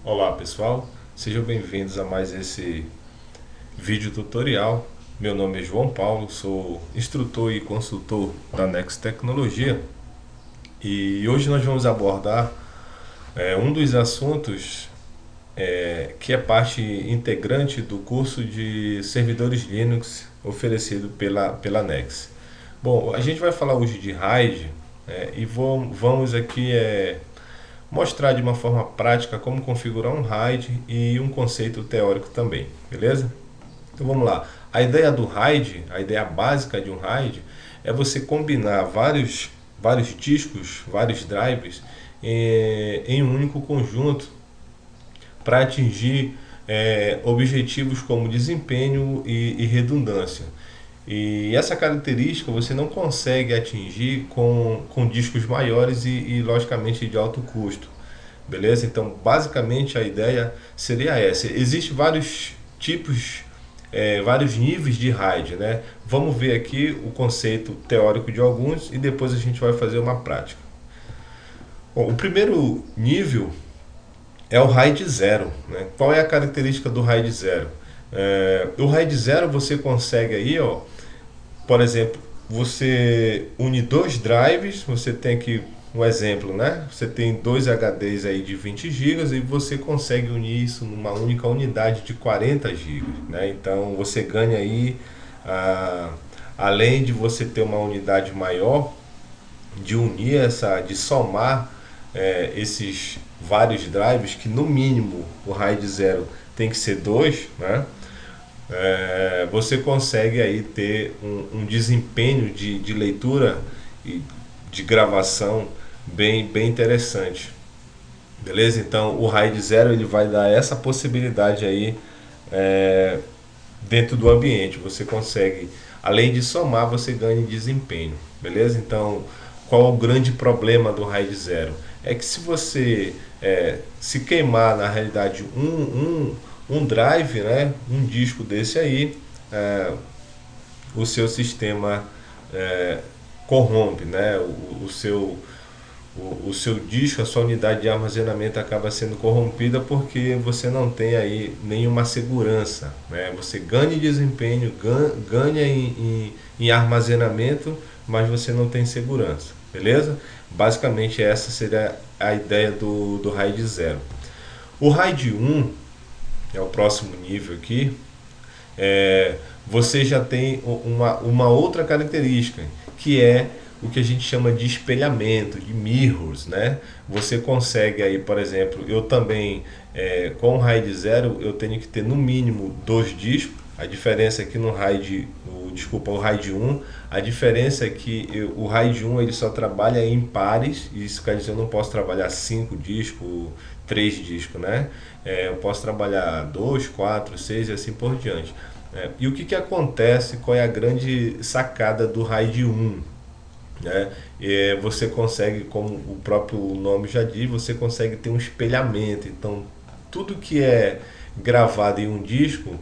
Olá pessoal, sejam bem-vindos a mais esse vídeo tutorial. Meu nome é João Paulo, sou instrutor e consultor da Next Tecnologia e hoje nós vamos abordar um dos assuntos que é parte integrante do curso de servidores Linux oferecido pela Next. Bom, a gente vai falar hoje de RAID e vamos aqui mostrar de uma forma prática como configurar um RAID e um conceito teórico também, beleza? Então vamos lá. A ideia do RAID, a ideia básica de um RAID, é você combinar vários discos, vários drivers em um único conjunto para atingir objetivos como desempenho e redundância. E essa característica você não consegue atingir com discos maiores logicamente de alto custo. Beleza? Então, basicamente a ideia seria essa. Existem vários tipos, vários níveis de RAID, né? Vamos ver aqui o conceito teórico de alguns e depois a gente vai fazer uma prática. Bom, o primeiro nível é o RAID 0. Né? Qual é a característica do RAID 0? O RAID 0 você consegue aí, ó, por exemplo, você une dois drives, você tem aqui um exemplo, né? Você tem dois HDs aí de 20 gigas e você consegue unir isso numa única unidade de 40 gigas, né? Então você ganha aí, além de você ter uma unidade maior, de unir de somar esses vários drives, que no mínimo o RAID 0 tem que ser dois, né? Você consegue aí ter um desempenho de leitura e de gravação bem interessante. Beleza? Então o RAID 0 ele vai dar essa possibilidade aí dentro do ambiente. Você consegue, além de somar, você ganha em desempenho. Beleza? Então qual é o grande problema do RAID 0? É que se você se queimar na realidade um drive, né, um disco desse aí, o seu sistema corrompe, né, o seu disco, a sua unidade de armazenamento acaba sendo corrompida porque você não tem aí nenhuma segurança, né? Você ganha em desempenho, ganha em armazenamento, mas você não tem segurança, beleza? Basicamente essa seria a ideia do RAID 0. O RAID 1 é o próximo nível aqui. Você já tem uma outra característica, que é o que a gente chama de espelhamento, de mirrors, né? Você consegue aí, por exemplo, eu também, com o RAID 0, eu tenho que ter no mínimo dois discos. A diferença é que o RAID 1, a diferença é que o RAID 1 ele só trabalha em pares, e isso quer dizer eu não posso trabalhar 5 discos, 3 discos, né? Eu posso trabalhar 2, 4, 6 e assim por diante. E o que acontece, qual é a grande sacada do RAID 1? Né? Você consegue, como o próprio nome já diz, você consegue ter um espelhamento. Então, tudo que é gravado em um disco,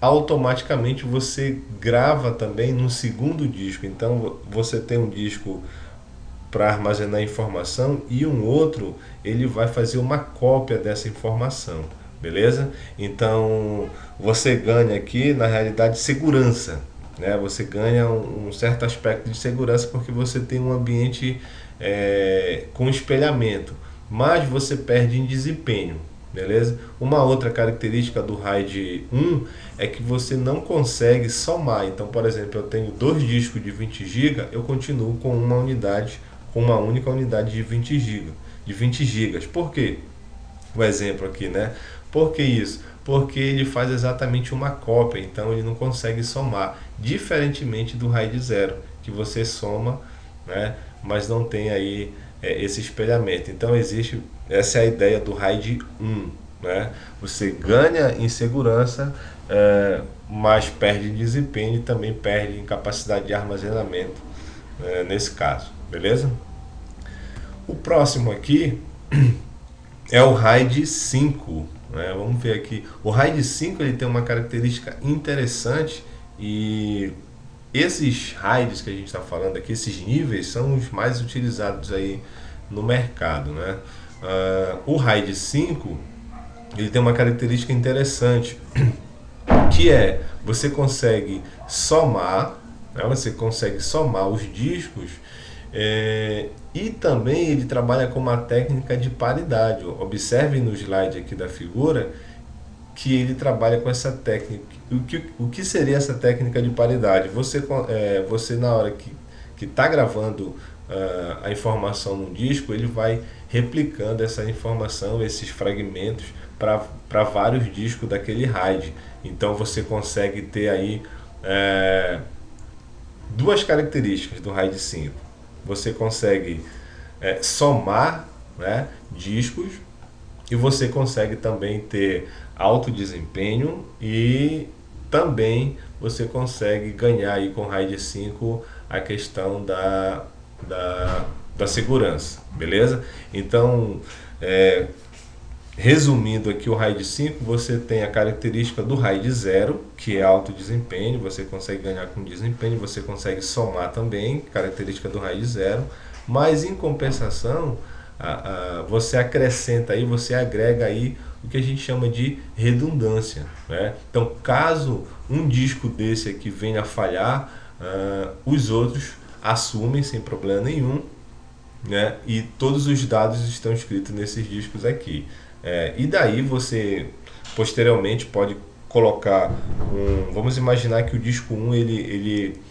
automaticamente você grava também no segundo disco. Então, você tem um disco para armazenar informação e um outro ele vai fazer uma cópia dessa informação, beleza? Então você ganha aqui na realidade segurança, né? Você ganha um certo aspecto de segurança porque você tem um ambiente com espelhamento, mas você perde em desempenho. Beleza? Uma outra característica do RAID 1 é que você não consegue somar. Então, por exemplo, eu tenho dois discos de 20 GB, eu continuo com uma única unidade de 20 GB. De 20 gigas. Por quê? O exemplo aqui, né? Por que isso? Porque ele faz exatamente uma cópia, então ele não consegue somar, diferentemente do RAID 0, que você soma, né? Mas não tem aí esse espelhamento. Então existe, essa é a ideia do RAID 1, né? Você ganha em segurança, mas perde em desempenho e também perde em capacidade de armazenamento, nesse caso, beleza? O próximo aqui é o RAID 5. Né? Vamos ver aqui. O RAID 5 ele tem uma característica interessante e esses RAIDs que a gente está falando aqui, esses níveis, são os mais utilizados aí no mercado. Né? O RAID 5 ele tem uma característica interessante, que é você consegue somar, né? Você consegue somar os discos, e também ele trabalha com uma técnica de paridade. Observe no slide aqui da figura que ele trabalha com essa técnica. O que seria essa técnica de paridade? Você na hora que está gravando a informação no disco, ele vai replicando essa informação, esses fragmentos, para vários discos daquele RAID. Então você consegue ter aí duas características do RAID 5. Você consegue somar, né, discos, e você consegue também ter alto desempenho, e também você consegue ganhar aí com o RAID 5 a questão da segurança, beleza? Então, resumindo aqui, o RAID 5, você tem a característica do RAID 0, que é alto desempenho, você consegue ganhar com desempenho, você consegue somar também, característica do RAID 0, mas em compensação, você acrescenta aí, você agrega aí o que a gente chama de redundância, né? Então, caso um disco desse aqui venha a falhar, os outros assumem sem problema nenhum, né? E todos os dados estão escritos nesses discos aqui. E daí você posteriormente pode colocar vamos imaginar que o disco 1 ele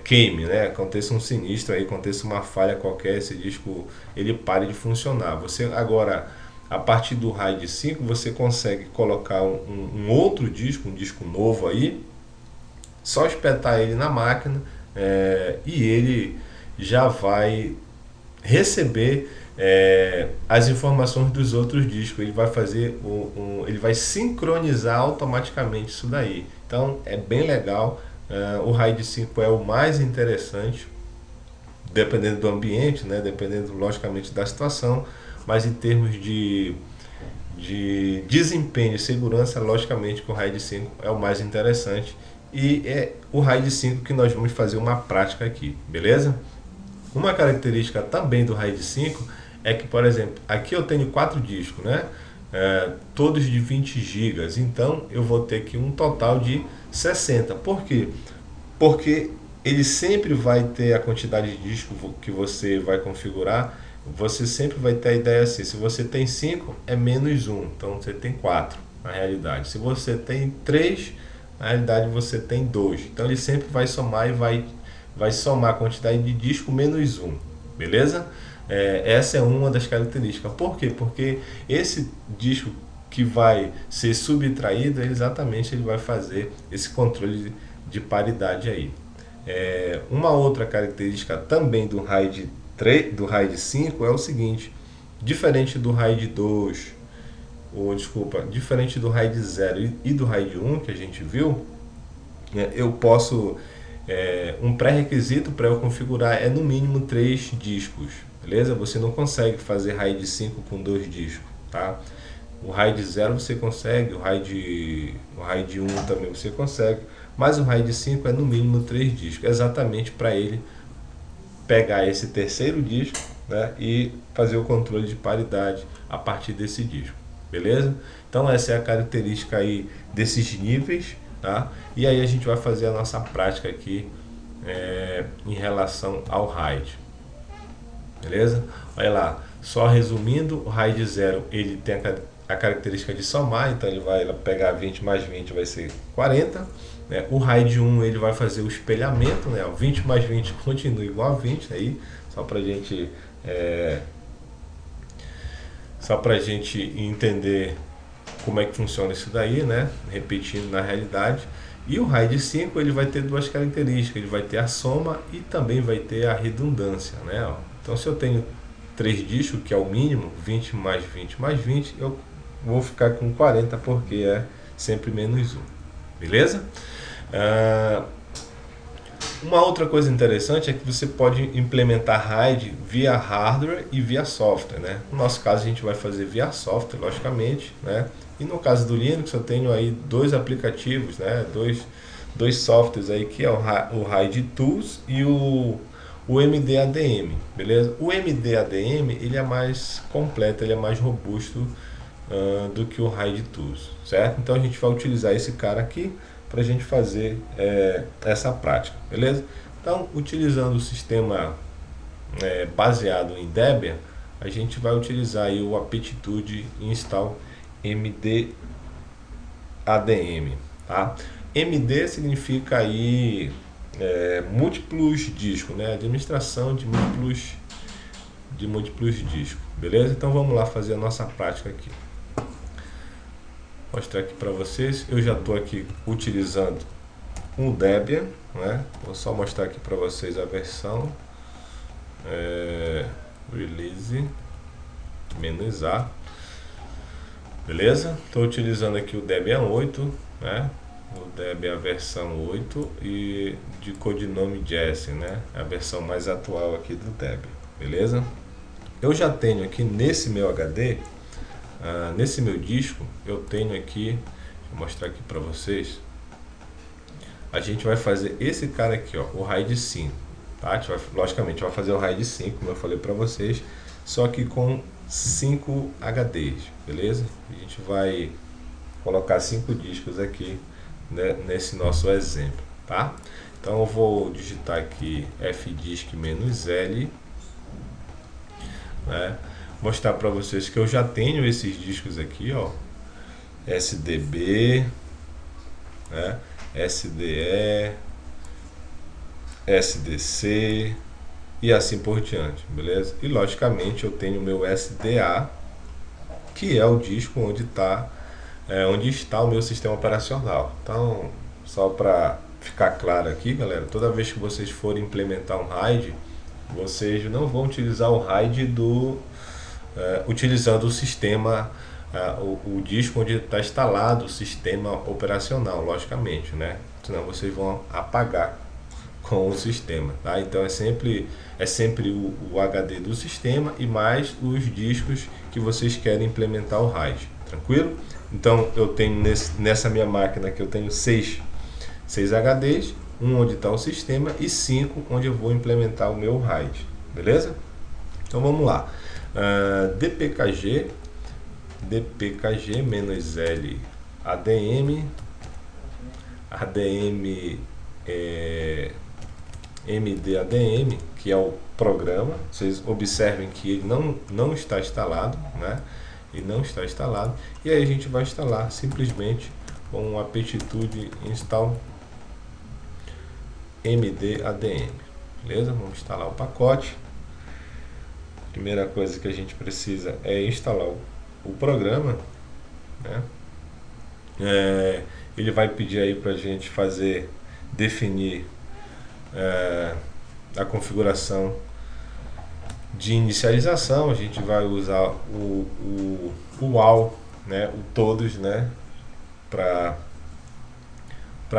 queime, né? Aconteça um sinistro aí, aconteça uma falha qualquer, esse disco ele pare de funcionar. Você agora, a partir do RAID 5, você consegue colocar um outro disco, um disco novo aí, só espetar ele na máquina, e ele já vai receber as informações dos outros discos. Ele vai fazer ele vai sincronizar automaticamente isso daí. Então é bem legal. O RAID 5 é o mais interessante, dependendo do ambiente, né? Dependendo logicamente da situação, mas em termos de desempenho e segurança, logicamente que o RAID 5 é o mais interessante, e é o RAID 5 que nós vamos fazer uma prática aqui, beleza? Uma característica também do RAID 5 é que, por exemplo, aqui eu tenho 4 discos, né? Todos de 20 GB, então eu vou ter aqui um total de 60. Por quê? Porque ele sempre vai ter a quantidade de disco que você vai configurar. Você sempre vai ter a ideia assim: se você tem 5, é menos 1, então você tem 4 na realidade. Se você tem 3, na realidade você tem 2. Então ele sempre vai somar e vai somar a quantidade de disco menos 1, beleza? Essa é uma das características. Por quê? Porque esse disco que vai ser subtraído, exatamente ele vai fazer esse controle de paridade aí. Uma outra característica também do RAID 3, do RAID 5 é o seguinte: diferente do RAID 2, diferente do RAID 0 e do RAID 1 que a gente viu, eu posso um pré-requisito para eu configurar é no mínimo 3 discos, beleza? Você não consegue fazer RAID 5 com 2 discos, tá? O RAID 0 você consegue, o RAID 1 também você consegue, mas o RAID 5 é no mínimo 3 discos, exatamente para ele pegar esse terceiro disco, né, e fazer o controle de paridade a partir desse disco, beleza? Então essa é a característica aí desses níveis, tá? E aí a gente vai fazer a nossa prática aqui em relação ao RAID, beleza? Olha lá, só resumindo, o RAID 0 ele tem a característica de somar, então ele vai pegar 20 mais 20 vai ser 40, né? O RAID 1 ele vai fazer o espelhamento, né? 20 mais 20 continua igual a 20 aí, só para gente entender como é que funciona isso daí, né? Repetindo na realidade. E o RAID 5 ele vai ter duas características: ele vai ter a soma e também vai ter a redundância, né? Então se eu tenho 3 discos, que é o mínimo, 20 mais 20 mais 20, eu vou ficar com 40, porque é sempre menos 1, beleza? Uma outra coisa interessante é que você pode implementar RAID via hardware e via software, né? No nosso caso a gente vai fazer via software, logicamente, né? E no caso do Linux eu tenho aí 2 aplicativos, né? Dois softwares aí, que é o RAID Tools e o o MD-ADM, beleza? O MD-ADM ele é mais completo, ele é mais robusto do que o RAID Tools, certo? Então a gente vai utilizar esse cara aqui para a gente fazer essa prática, beleza? Então, utilizando o sistema baseado em Debian, a gente vai utilizar aí o Aptitude Install MD ADM, tá? MD significa aí múltiplos discos, né? Administração de múltiplos discos, beleza? Então vamos lá fazer a nossa prática aqui. Vou mostrar aqui para vocês. Eu já estou aqui utilizando um Debian, né? Vou só mostrar aqui para vocês a versão release -A, beleza? Estou utilizando aqui o Debian 8, né? O Debian versão 8 e de codinome Jesse, né? A versão mais atual aqui do Debian, beleza? Eu já tenho aqui nesse meu HD, nesse meu disco, eu tenho aqui, deixa eu mostrar aqui para vocês. A gente vai fazer esse cara aqui, ó, o RAID 5, tá? A gente vai, logicamente vai fazer o RAID 5, como eu falei para vocês, só que com 5 HDs, beleza? A gente vai colocar 5 discos aqui, né, nesse nosso exemplo, tá? Então eu vou digitar aqui fdisk-l, né? Mostrar para vocês que eu já tenho esses discos aqui, ó, SDB, né? SDE, SDC e assim por diante, beleza? E logicamente eu tenho o meu SDA, que é o disco onde está o meu sistema operacional. Então, só para ficar claro aqui, galera, toda vez que vocês forem implementar um RAID, vocês não vão utilizar o RAID utilizando o sistema, o disco onde está instalado o sistema operacional, logicamente, né? Senão vocês vão apagar com o sistema, tá? Então é sempre o HD do sistema e mais os discos que vocês querem implementar o RAID, tranquilo? Então eu tenho nessa minha máquina aqui eu tenho 6 HDs, um onde está o sistema e 5 onde eu vou implementar o meu RAID, beleza? Então vamos lá. dpkg-l ADM MD-ADM, que é o programa. Vocês observem que ele não está instalado, né? Ele não está instalado. E aí a gente vai instalar simplesmente com o Aptitude Install MD-ADM, beleza? Vamos instalar o pacote. Primeira coisa que a gente precisa é instalar o programa, né? Ele vai pedir aí para a gente definir a configuração de inicialização. A gente vai usar o all, né? O todos, né? Para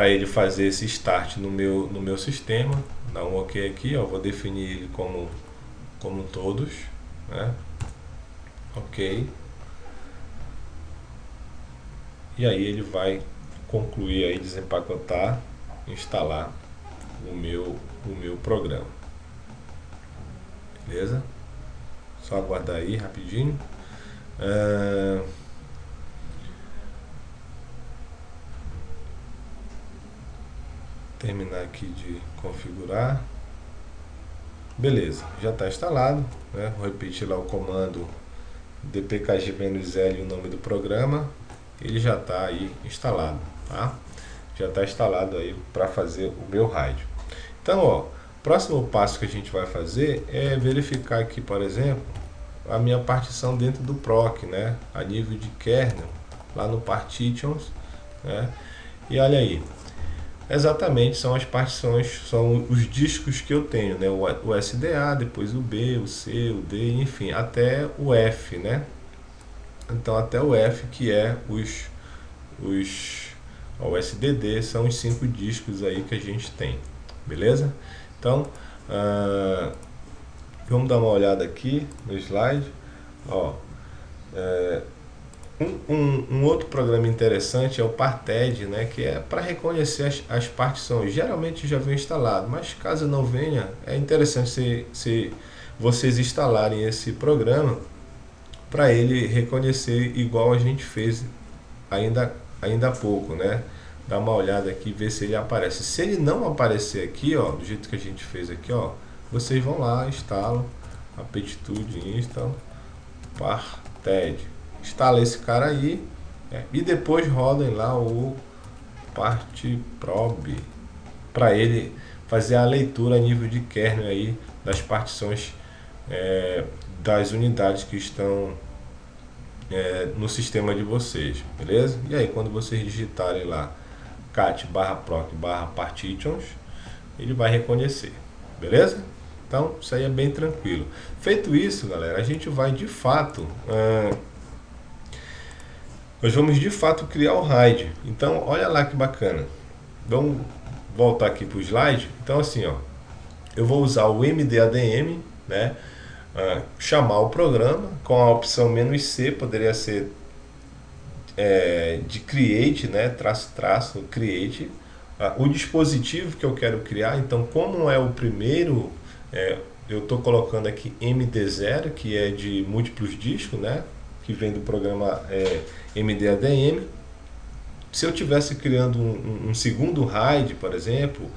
ele fazer esse start no meu sistema. Dá um OK aqui, ó. Vou definir ele como todos, né? OK. E aí ele vai concluir aí, desempacotar, instalar o meu programa, beleza? Só aguardar aí rapidinho. Terminar aqui de configurar. Beleza, já está instalado, né? Vou repetir lá o comando dpkg-l, o nome do programa. Ele já está aí instalado, tá? Já está instalado aí para fazer o meu RAID. Então, ó, próximo passo que a gente vai fazer é verificar aqui, por exemplo, a minha partição dentro do proc, né? A nível de kernel, lá no partitions, né? E olha aí, exatamente são as partições, são os discos que eu tenho, né? O SDA, depois o B, o C, o D, enfim, até o F, né? Então até o F, que é o SDD, são os 5 discos aí que a gente tem, beleza? Então vamos dar uma olhada aqui no slide, ó. Um outro programa interessante é o Parted, né, que é para reconhecer as partições. Geralmente já vem instalado, mas caso não venha, é interessante se vocês instalarem esse programa para ele reconhecer igual a gente fez ainda há pouco, né? Dá uma olhada aqui, ver se ele aparece. Se ele não aparecer aqui, ó, do jeito que a gente fez aqui, ó, vocês vão lá, instalam Aptitude Install Parted. Instala esse cara aí, e depois rodem lá o Partprobe para ele fazer a leitura a nível de kernel aí das partições das unidades que estão no sistema de vocês, beleza? E aí quando vocês digitarem lá cat/proc/partitions, ele vai reconhecer, beleza? Então isso aí é bem tranquilo. Feito isso, galera, a gente vai de fato nós vamos de fato criar o RAID. Então olha lá que bacana. Vamos voltar aqui para o slide. Então assim, ó, eu vou usar o MDADM, né? Chamar o programa com a opção "-c", poderia ser de create, né? -- create, o dispositivo que eu quero criar. Então, como é o primeiro, eu estou colocando aqui MD0, que é de múltiplos discos, né? Que vem do programa MDADM. Se eu tivesse criando um segundo RAID, por exemplo,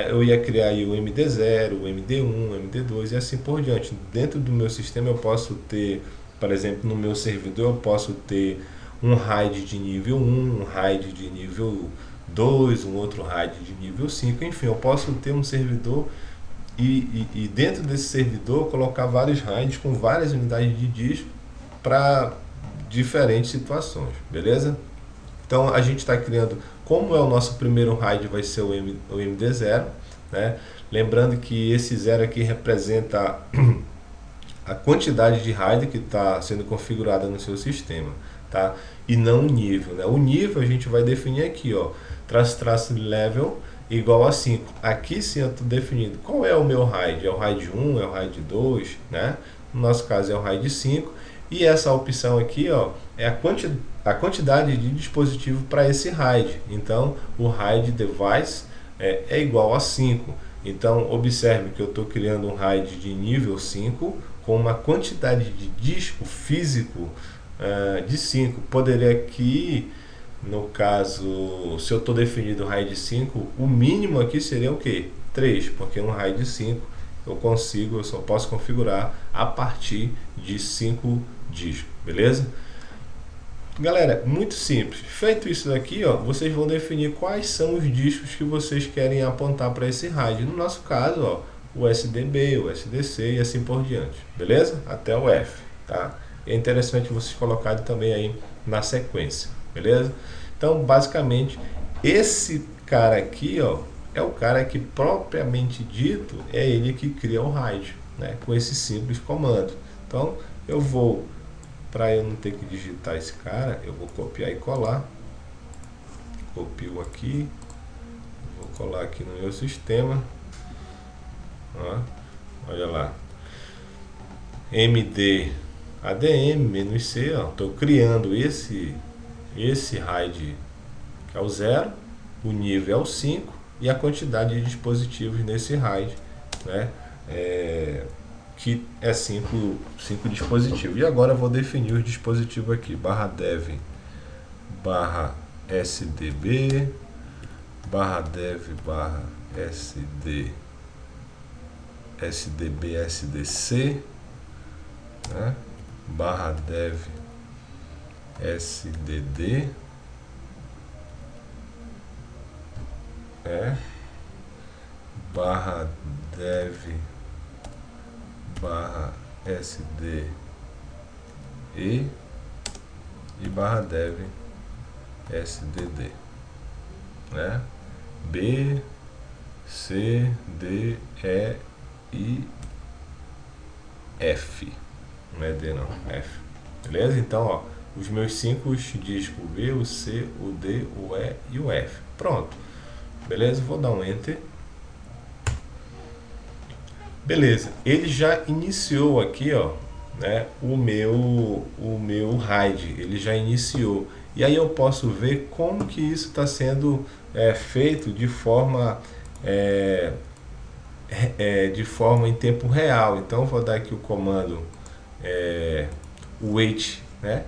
eu ia criar aí o MD0, o MD1, o MD2 e assim por diante. Dentro do meu sistema eu posso ter, por exemplo, no meu servidor eu posso ter um RAID de nível 1, um RAID de nível 2, um outro RAID de nível 5, enfim, eu posso ter um servidor e dentro desse servidor colocar vários RAIDs com várias unidades de disco para diferentes situações, beleza? Então a gente está criando, como é o nosso primeiro RAID, vai ser o MD0, né? Lembrando que esse 0 aqui representa a quantidade de RAID que está sendo configurada no seu sistema, tá? E não o nível, né? O nível a gente vai definir aqui, ó, --level igual a 5. Aqui sim eu estou definindo qual é o meu RAID, é o RAID 1, é o RAID 2, né? No nosso caso é o RAID 5. E essa opção aqui, ó, é a quantidade de dispositivo para esse RAID. Então, o RAID device é igual a 5. Então, observe que eu estou criando um RAID de nível 5 com uma quantidade de disco físico de 5. Poderia aqui, no caso, se eu estou definindo o RAID 5, o mínimo aqui seria o quê? 3, porque um RAID 5 eu só posso configurar a partir de 5 discos, beleza? Galera, muito simples. Feito isso daqui, ó, vocês vão definir quais são os discos que vocês querem apontar para esse RAID. No nosso caso, ó, o SDB, o SDC e assim por diante, beleza? Até o F, tá? É interessante vocês colocarem também aí na sequência, beleza? Então, basicamente, esse cara aqui, ó, é o cara que propriamente dito é ele que cria o RAID, né? Com esse simples comando. Então, eu vou, para eu não ter que digitar esse cara, eu vou copiar e colar. Copio aqui, vou colar aqui no meu sistema. Ó, olha lá, MD ADM -c, estou criando esse RAID que é o 0, o nível é o 5 e a quantidade de dispositivos nesse RAID, né? Que é 5 dispositivos. E agora eu vou definir os dispositivos aqui, /dev /sdb /dev /sd sdb sdc, né? /dev sdd, /dev /sd e /dev sdd, né? B, C, D, E e F. Não é D não, F. Beleza? Então, ó, os meus 5 discos, o B, o C, o D, o E e o F. Pronto. Beleza? Vou dar um Enter. Beleza. Ele já iniciou aqui, ó, né, o meu RAID, ele já iniciou. E aí eu posso ver como que isso está sendo feito é, de forma em tempo real. Então eu vou dar aqui o comando wait, né,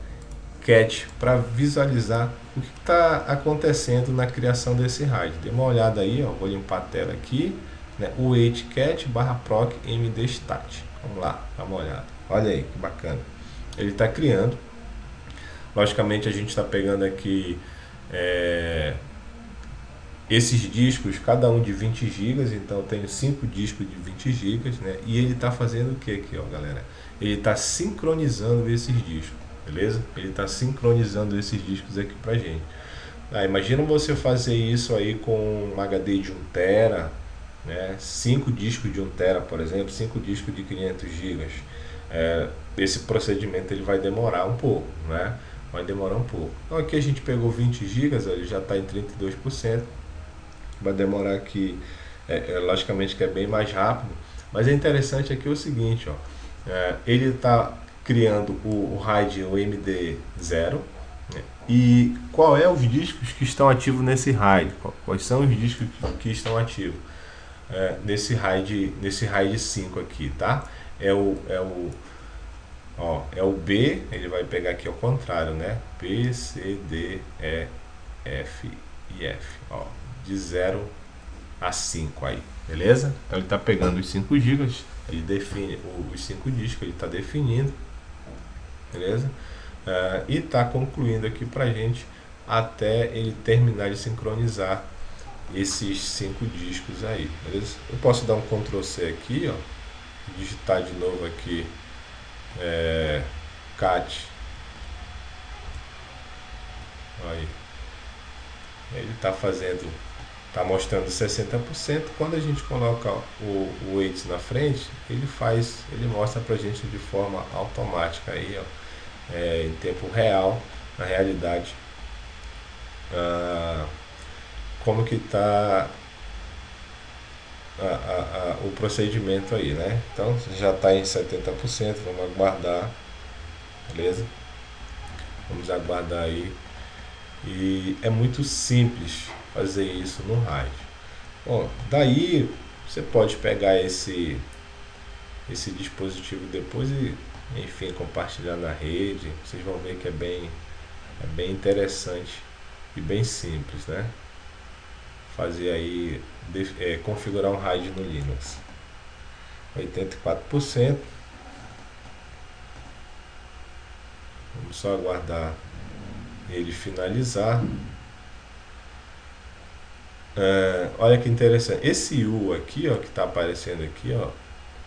cat, para visualizar o que está acontecendo na criação desse RAID. Dê uma olhada aí, ó, vou limpar a tela aqui, né, wait cat /proc mdstat. Vamos lá, dá uma olhada. Olha aí que bacana. Ele está criando. Logicamente a gente está pegando aqui esses discos, cada um de 20 gigas, então eu tenho 5 discos de 20 gigas, né? E ele está fazendo o que aqui, ó, galera? Ele está sincronizando esses discos, beleza? Ele está sincronizando esses discos aqui pra gente. Imagina você fazer isso aí com um HD de 1 tera, né? 5 discos de 1 tera, por exemplo, 5 discos de 500 gigas. Esse procedimento ele vai demorar um pouco, né? Vai demorar um pouco. Então aqui a gente pegou 20 gigas, ele já está em 32%. Vai demorar aqui, logicamente que é bem mais rápido, mas é interessante aqui o seguinte, ó, ele está criando o RAID, o MD0, né, e qual é os discos que estão ativos nesse RAID, quais são os discos que estão ativos nesse RAID 5 aqui, tá? É o B, ele vai pegar aqui ao contrário, né? B, C, D, E, F e F, ó, de 0 a 5 aí, beleza? Então ele está pegando os 5 gigas, ele define os 5 discos, ele está definindo, beleza? E está concluindo aqui pra gente até ele terminar de sincronizar esses 5 discos aí, beleza? Eu posso dar um Ctrl C aqui, ó, digitar de novo aqui cat, aí ele está fazendo, está mostrando 60%. Quando a gente coloca o weights na frente, ele mostra pra gente de forma automática aí, ó, em tempo real, na realidade, como que está o procedimento aí, né? Então já está em 70%, vamos aguardar, beleza? Vamos aguardar aí. E é muito simples fazer isso no RAID. Bom, daí você pode pegar esse dispositivo depois e, enfim, compartilhar na rede. Vocês vão ver que é bem interessante e bem simples, né? Fazer aí, configurar um RAID no Linux. 84%. Vamos só aguardar ele finalizar. Olha que interessante, esse U aqui, ó, que está aparecendo aqui, ó,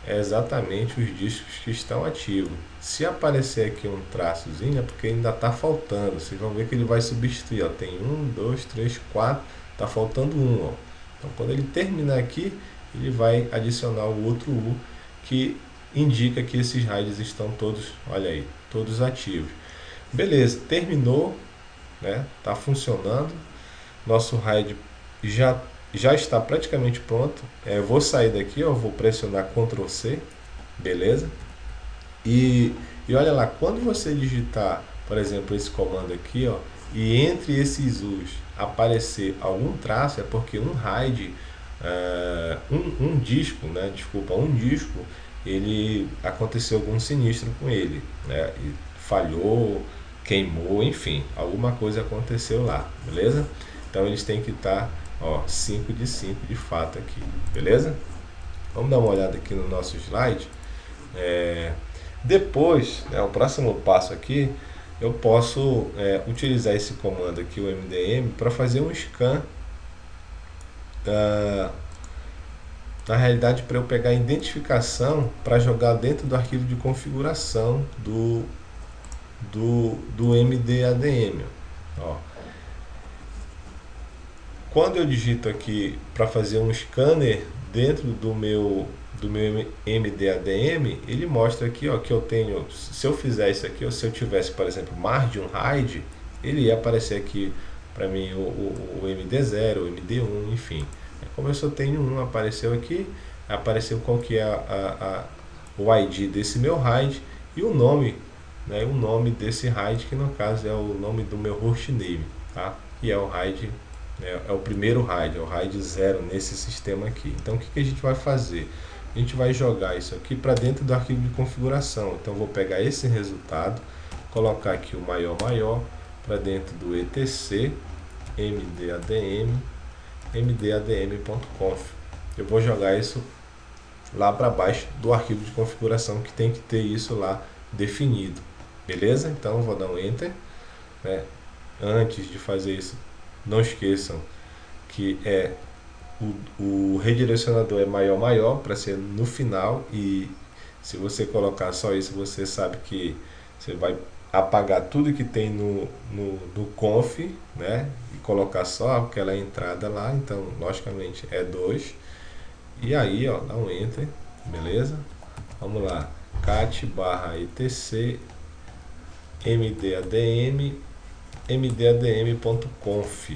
é exatamente os discos que estão ativos. Se aparecer aqui um traçozinho é porque ainda está faltando. Vocês vão ver que ele vai substituir, ó, tem 1, 2, 3, 4, está faltando um, ó. Então quando ele terminar aqui, ele vai adicionar o outro U, que indica que esses RAIDs estão todos, olha aí, todos ativos. Beleza, terminou, né? Tá funcionando. Nosso RAID já está praticamente pronto. Vou sair daqui, ó, vou pressionar Ctrl C, beleza? E olha lá, quando você digitar, por exemplo, esse comando aqui, ó, e entre esses U's aparecer algum traço, é porque um RAID, um disco, né? Desculpa, um disco, ele aconteceu algum sinistro com ele, né? E falhou, queimou, enfim, alguma coisa aconteceu lá, beleza? Então eles têm que estar, ó, 5 de 5 de fato aqui, beleza? Vamos dar uma olhada aqui no nosso slide. Depois, né, o próximo passo aqui, eu posso utilizar esse comando aqui, o MDM, para fazer um scan, na realidade, para eu pegar a identificação para jogar dentro do arquivo de configuração do MDADM. Ó. Quando eu digito aqui para fazer um scanner dentro do meu MDADM, ele mostra aqui, ó, que eu tenho, se eu fizer isso aqui, ou se eu tivesse, por exemplo, mais de um RAID, ele ia aparecer aqui para mim o MD0, o MD1, enfim. Como eu só tenho um, apareceu aqui, apareceu qual que é o ID desse meu RAID, e o nome, né, o nome desse RAID, que no caso é o nome do meu hostname, tá? E é o RAID, é o primeiro RAID, é o RAID 0 nesse sistema aqui. Então o que a gente vai fazer? A gente vai jogar isso aqui para dentro do arquivo de configuração. Então eu vou pegar esse resultado, colocar aqui o maior para dentro do etc mdadm.conf. Eu vou jogar isso lá para baixo do arquivo de configuração, que tem que ter isso lá definido, beleza? Então eu vou dar um enter, né? Antes de fazer isso, não esqueçam que o redirecionador é maior para ser no final, e se você colocar só isso, você sabe que você vai apagar tudo que tem no conf, né? E colocar só aquela entrada lá. Então logicamente é 2, e aí ó, dá um enter, beleza? Vamos lá, cat barra etc mdadm.conf.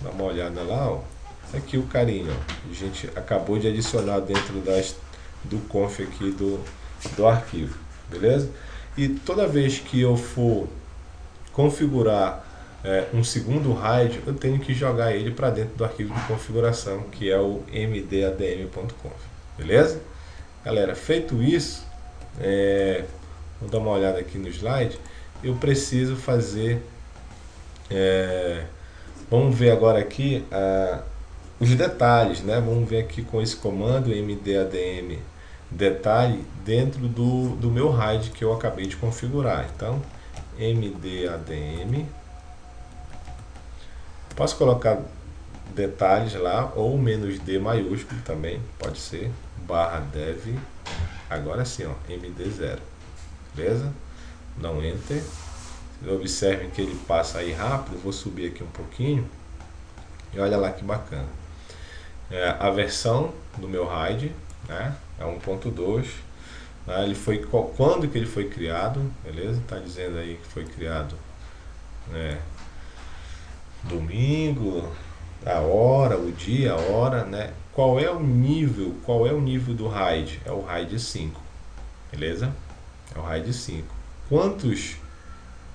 Dá uma olhada lá, ó. Aqui o carinho, ó. A gente acabou de adicionar dentro do conf aqui do arquivo, beleza? E toda vez que eu for configurar um segundo RAID, eu tenho que jogar ele para dentro do arquivo de configuração, que é o mdadm.conf, beleza? Galera, feito isso, vamos dar uma olhada aqui no slide. Eu preciso fazer, vamos ver agora aqui os detalhes, né? Vamos ver aqui com esse comando mdadm detalhe dentro do meu RAID que eu acabei de configurar. Então mdadm, posso colocar detalhes lá, ou "-d" maiúsculo também pode ser, barra dev, agora sim, ó, md0, beleza? Dá um enter. Observem que ele passa aí rápido. Vou subir aqui um pouquinho e olha lá que bacana. A versão do meu RAID, né, é 1.2. Ele foi, quando que ele foi criado, beleza? Tá dizendo aí que foi criado domingo, a hora, o dia, a hora, né? Qual é o nível do RAID? É o RAID 5, beleza? É o RAID 5.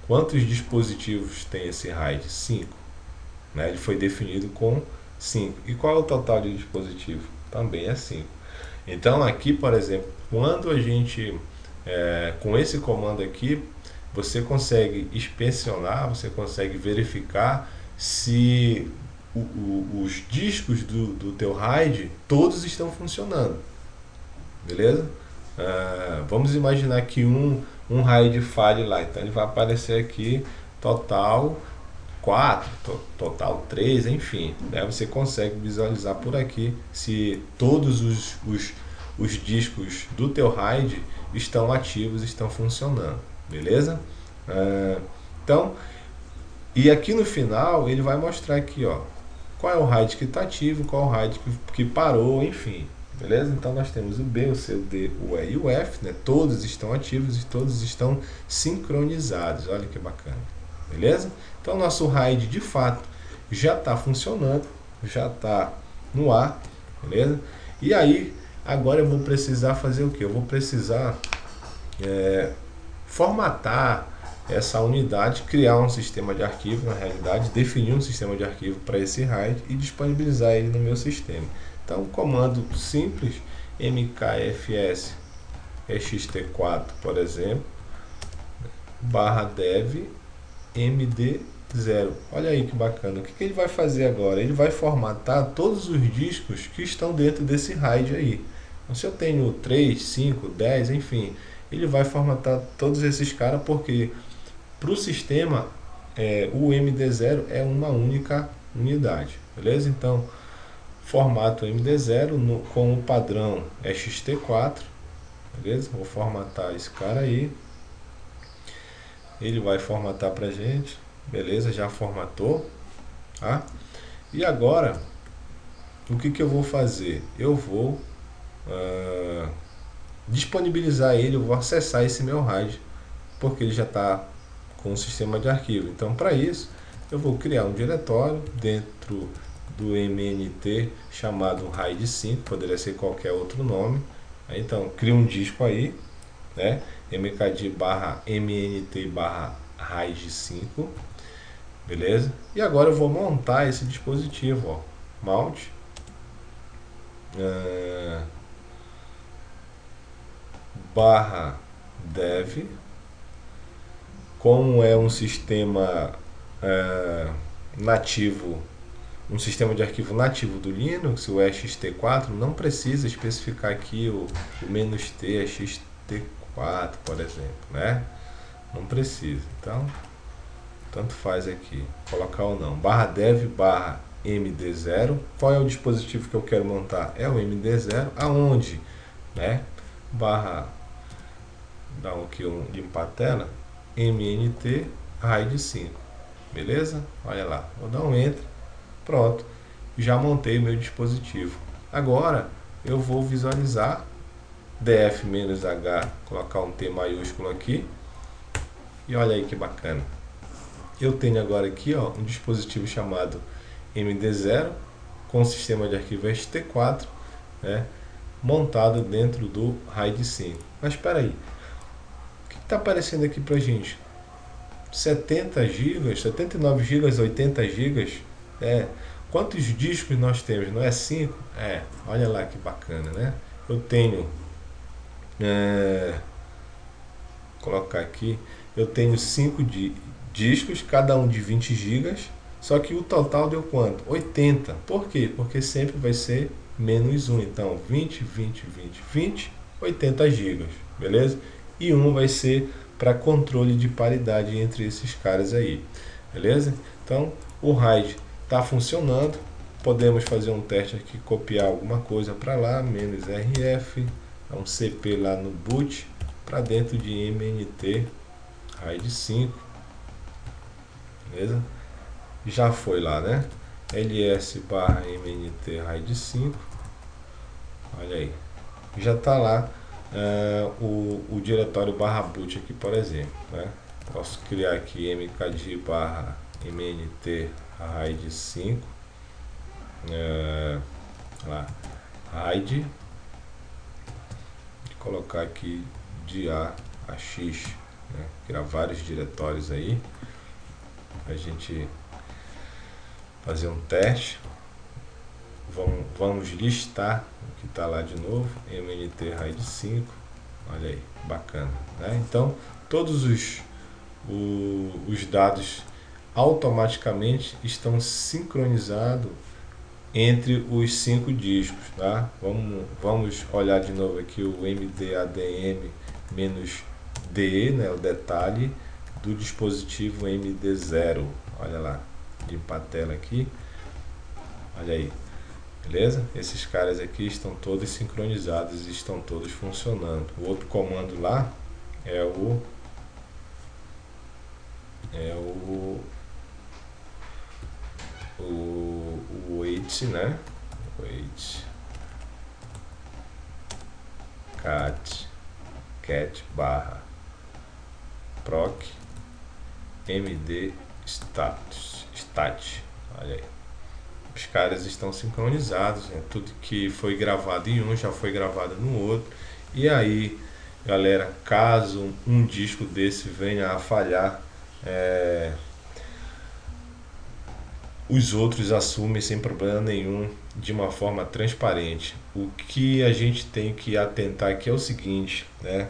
Quantos dispositivos tem esse RAID? 5, né? Ele foi definido com 5. E qual é o total de dispositivo? Também é 5. Então aqui, por exemplo, quando a gente, com esse comando aqui, você consegue inspecionar, você consegue verificar se os discos do teu RAID todos estão funcionando, beleza? Vamos imaginar que um RAID falhe lá, então ele vai aparecer aqui total 4, total 3, enfim, né? Você consegue visualizar por aqui se todos os discos do teu RAID estão ativos, estão funcionando, beleza? Então, e aqui no final ele vai mostrar aqui, ó, qual é o RAID que está ativo, qual é o RAID que parou, enfim, beleza? Então nós temos o B, o C, o D, o E e o F, né? Todos estão ativos e todos estão sincronizados. Olha que bacana, beleza? Então nosso RAID de fato já está funcionando, já está no ar, beleza? E aí agora eu vou precisar fazer o que? Eu vou precisar formatar essa unidade, criar um sistema de arquivo, na realidade, definir um sistema de arquivo para esse RAID e disponibilizar ele no meu sistema. Então, um comando simples, mkfs ext4, por exemplo, barra dev md0. Olha aí que bacana. O que ele vai fazer agora? Ele vai formatar todos os discos que estão dentro desse RAID aí. Então, se eu tenho 3, 5, 10, enfim, ele vai formatar todos esses caras, porque para o sistema o MD0 é uma única unidade, beleza? Então formato MD0 com o padrão ext4, beleza? Vou formatar esse cara aí, ele vai formatar pra gente, beleza? Já formatou, tá? E agora o que eu vou fazer? Eu vou disponibilizar ele, eu vou acessar esse meu RAID, porque ele já está com o sistema de arquivo. Então, para isso, eu vou criar um diretório dentro do MNT chamado RAID 5, poderia ser qualquer outro nome. Então, crio um disco aí, né? mkd barra mnt barra RAID 5, beleza? E agora eu vou montar esse dispositivo, ó, mount, barra dev, como é um sistema nativo, um sistema de arquivo nativo do Linux, o ext4, não precisa especificar aqui o "-t ext4", por exemplo, né? Não precisa, então tanto faz aqui, colocar ou não. Barra dev barra md0, qual é o dispositivo que eu quero montar? É o md0, aonde, né? Barra, dá aqui limpar a tela, mnt RAID 5, beleza? Olha lá, vou dar um enter, pronto, já montei o meu dispositivo. Agora eu vou visualizar df-h, colocar um T maiúsculo aqui, e olha aí que bacana. Eu tenho agora aqui, ó, um dispositivo chamado MD0 com sistema de arquivo ext4, né, montado dentro do RAID 5. Mas espera aí, o que está aparecendo aqui para gente? 70 GB, 79 GB, 80 GB. Quantos discos nós temos? Não é 5? Olha lá que bacana, né? Eu tenho, colocar aqui, eu tenho 5 discos, cada um de 20 GB, só que o total deu quanto? 80. Por quê? Porque sempre vai ser menos 1. Então, 20, 20, 20, 20, 80 GB, beleza? E um vai ser para controle de paridade entre esses caras aí, beleza? Então, o RAID está funcionando. Podemos fazer um teste aqui, copiar alguma coisa para lá, "-rf", um cp lá no boot, para dentro de mnt RAID 5, beleza? Já foi lá, né? ls barra mnt RAID 5, olha aí, já está lá o diretório barra boot aqui, por exemplo, né? Posso criar aqui mkd barra mnt RAID 5, lá, RAID, colocar aqui de A a X, né? Criar vários diretórios aí, a gente fazer um teste. Vamos listar o que está lá de novo, mnt RAID 5, olha aí, bacana, né? Então, todos os dados automaticamente estão sincronizados entre os 5 discos, tá? Vamos olhar de novo aqui o MDADM-DE, né, o detalhe do dispositivo MD0, olha lá, limpar a tela aqui, olha aí, beleza? Esses caras aqui estão todos sincronizados e estão todos funcionando. O outro comando lá é o wait, né? Wait cat barra proc md stat, olha aí. Os caras estão sincronizados, né? Tudo que foi gravado em um já foi gravado no outro. E aí, galera, caso um disco desse venha a falhar, os outros assumem sem problema nenhum, de uma forma transparente. O que a gente tem que atentar aqui é o seguinte, né?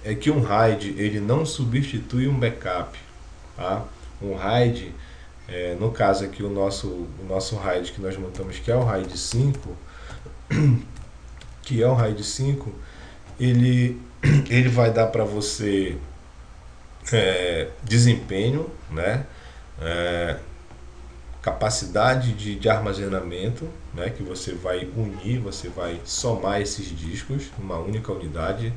É que um RAID ele não substitui um backup, tá? Um RAID, no caso aqui o nosso RAID que nós montamos, que é o RAID 5, ele vai dar para você desempenho, né? Capacidade de armazenamento, né, que você vai unir, você vai somar esses discos numa única unidade,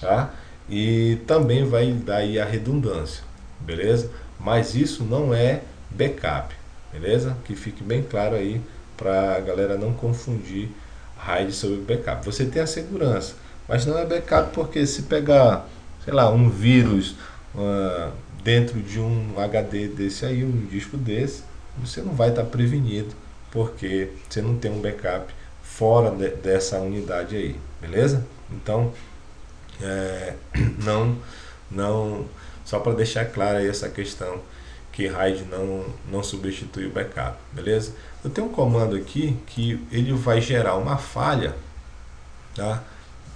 tá? E também vai dar aí a redundância, beleza? Mas isso não é backup, beleza? Que fique bem claro aí para a galera não confundir RAID sobre backup. Você tem a segurança, mas não é backup, porque se pegar, sei lá, um vírus dentro de um HD desse aí, um disco desse, você não vai estar prevenido, porque você não tem um backup fora dessa unidade aí, beleza? Então, não, não, só para deixar clara aí essa questão que RAID não substitui o backup, beleza? Eu tenho um comando aqui que ele vai gerar uma falha, tá?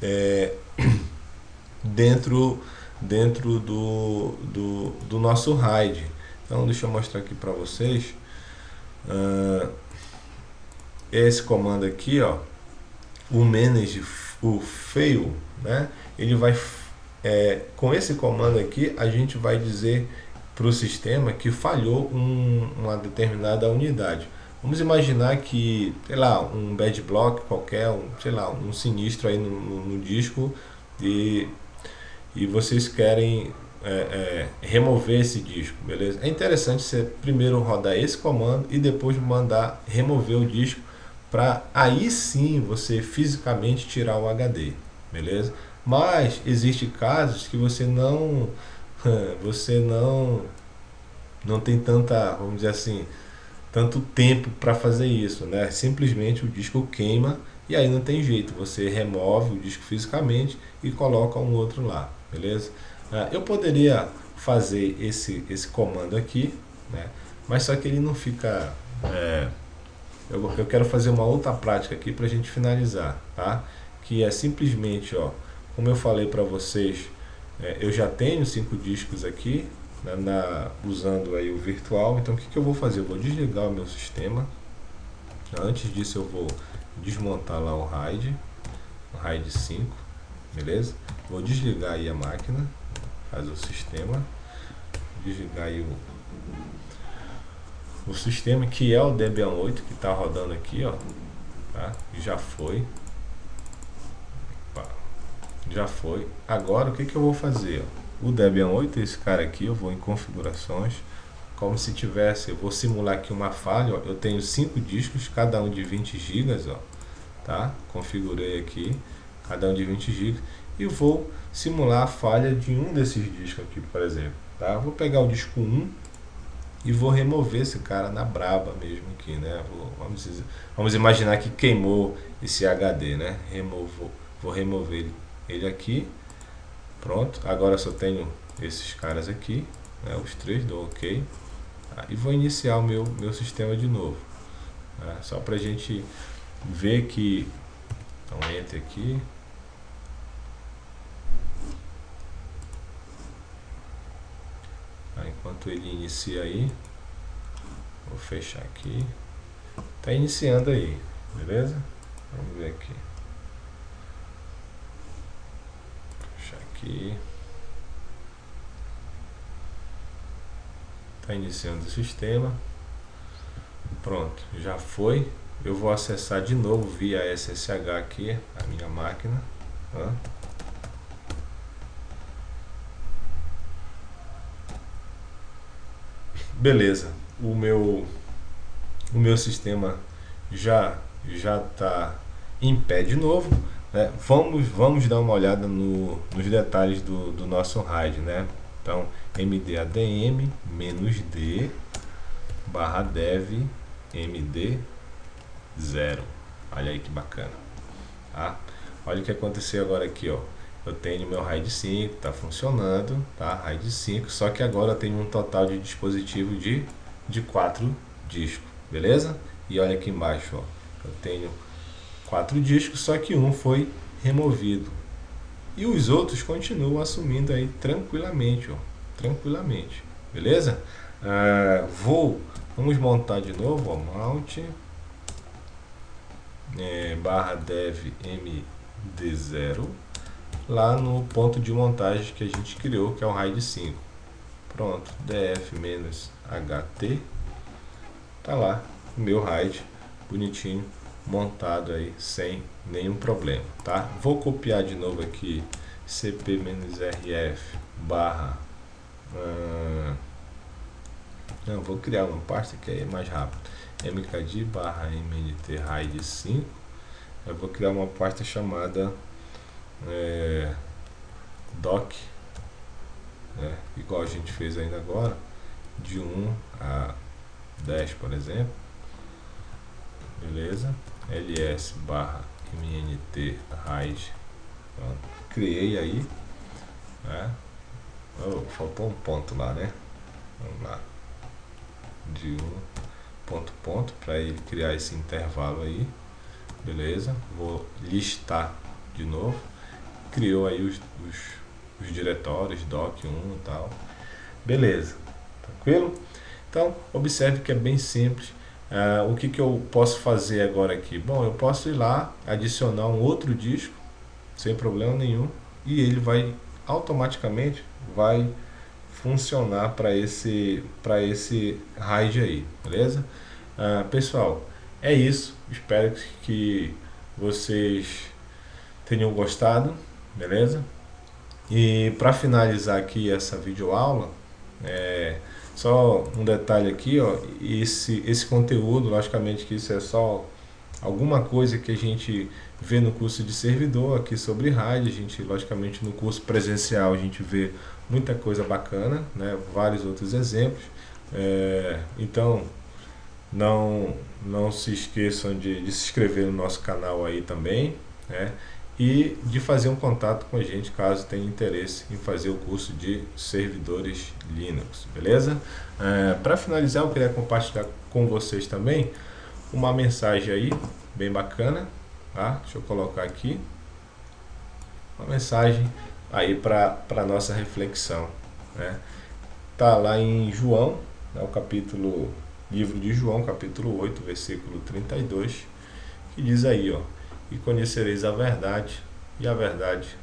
É, dentro do nosso RAID. Então deixa eu mostrar aqui para vocês. Esse comando aqui, ó, o manage, o fail, né? Ele vai, com esse comando aqui, a gente vai dizer para o sistema que falhou uma determinada unidade. Vamos imaginar que, sei lá, um bad block qualquer, sei lá, um sinistro aí no disco e vocês querem remover esse disco, beleza? É interessante você primeiro rodar esse comando e depois mandar remover o disco para aí sim você fisicamente tirar o HD, beleza? Mas existe casos que você não tem tanta, vamos dizer assim, tanto tempo para fazer isso, né? Simplesmente o disco queima e aí não tem jeito, você remove o disco fisicamente e coloca um outro lá, beleza? Eu poderia fazer esse comando aqui, né? Mas só que ele não fica. Eu quero fazer uma outra prática aqui para a gente finalizar, tá? Que é simplesmente, ó, como eu falei para vocês, eu já tenho 5 discos aqui, né, usando aí o virtual. Então o que eu vou fazer? Eu vou desligar o meu sistema. Antes disso eu vou desmontar lá o RAID 5, beleza? Vou desligar aí a máquina, faz o sistema, desligar aí o sistema que é o Debian 8 que está rodando aqui, ó, tá? Já foi. Já foi. Agora o que eu vou fazer? Ó? O Debian 8, esse cara aqui, eu vou em configurações, como se tivesse, eu vou simular aqui uma falha, ó. Eu tenho 5 discos, cada um de 20 GB, ó, tá? Configurei aqui, cada um de 20 GB, e vou simular a falha de um desses discos aqui, por exemplo, tá? Vou pegar o disco 1 e vou remover esse cara na braba mesmo aqui, né? Vamos imaginar que queimou esse HD, né? Vou remover ele aqui. Pronto, agora só tenho esses caras aqui, né? Os 3, dou OK. Tá? E vou iniciar o meu sistema de novo, né? Só pra gente ver que... Então, Enter aqui. Enquanto ele inicia aí, vou fechar aqui. Tá iniciando aí, beleza? Vamos ver aqui. Fechar aqui. Tá iniciando o sistema. Pronto, já foi. Eu vou acessar de novo via SSH aqui a minha máquina, tá? Beleza, o meu sistema já está em pé de novo, né? Vamos dar uma olhada nos detalhes do nosso RAID, né? Então, mdadm -d /dev md 0. Olha aí que bacana, tá? Olha o que aconteceu agora aqui, ó. Eu tenho meu RAID 5, está funcionando, tá? RAID 5, só que agora eu tenho um total de dispositivo de 4 discos, beleza? E olha aqui embaixo, ó, eu tenho 4 discos, só que um foi removido. E os outros continuam assumindo aí tranquilamente, ó, tranquilamente, beleza? Vamos montar de novo, ó, mount /dev md0 lá no ponto de montagem que a gente criou, que é o RAID 5. Pronto, df-ht, tá lá o meu RAID bonitinho montado aí sem nenhum problema, tá? Vou copiar de novo aqui cp-rf barra não, vou criar uma pasta que é mais rápido, mkd barra mnt RAID 5. Eu vou criar uma pasta chamada doc, né? Igual a gente fez ainda agora, de 1 a 10, por exemplo, beleza? ls barra mnt RAID Pronto. Criei aí, né? Oh, faltou um ponto lá, né? Vamos lá, de ponto para ele criar esse intervalo aí, beleza? Vou listar de novo. Criou aí os diretórios doc1 e tal, beleza, tranquilo? Então observe que é bem simples. O que eu posso fazer agora aqui? Bom, eu posso ir lá, adicionar um outro disco sem problema nenhum, e ele vai automaticamente funcionar para esse RAID aí, beleza? Pessoal, é isso. Espero que vocês tenham gostado, beleza? E para finalizar aqui essa videoaula, só um detalhe aqui, ó, esse conteúdo, logicamente que isso é só alguma coisa que a gente vê no curso de servidor aqui sobre RAID. A gente, logicamente, no curso presencial a gente vê muita coisa bacana, né? Vários outros exemplos. Então não se esqueçam de se inscrever no nosso canal aí também, né? E de fazer um contato com a gente caso tenha interesse em fazer o curso de servidores Linux, beleza? Para finalizar, eu queria compartilhar com vocês também uma mensagem aí bem bacana, tá? Deixa eu colocar aqui uma mensagem aí para nossa reflexão, né? Tá lá em João, né, livro de João, capítulo 8, versículo 32, que diz aí, ó: e conhecereis a verdade, e a verdade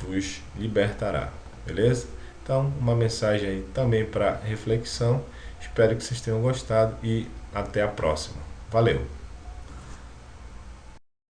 vos libertará, beleza? Então, uma mensagem aí também para reflexão. Espero que vocês tenham gostado e até a próxima. Valeu!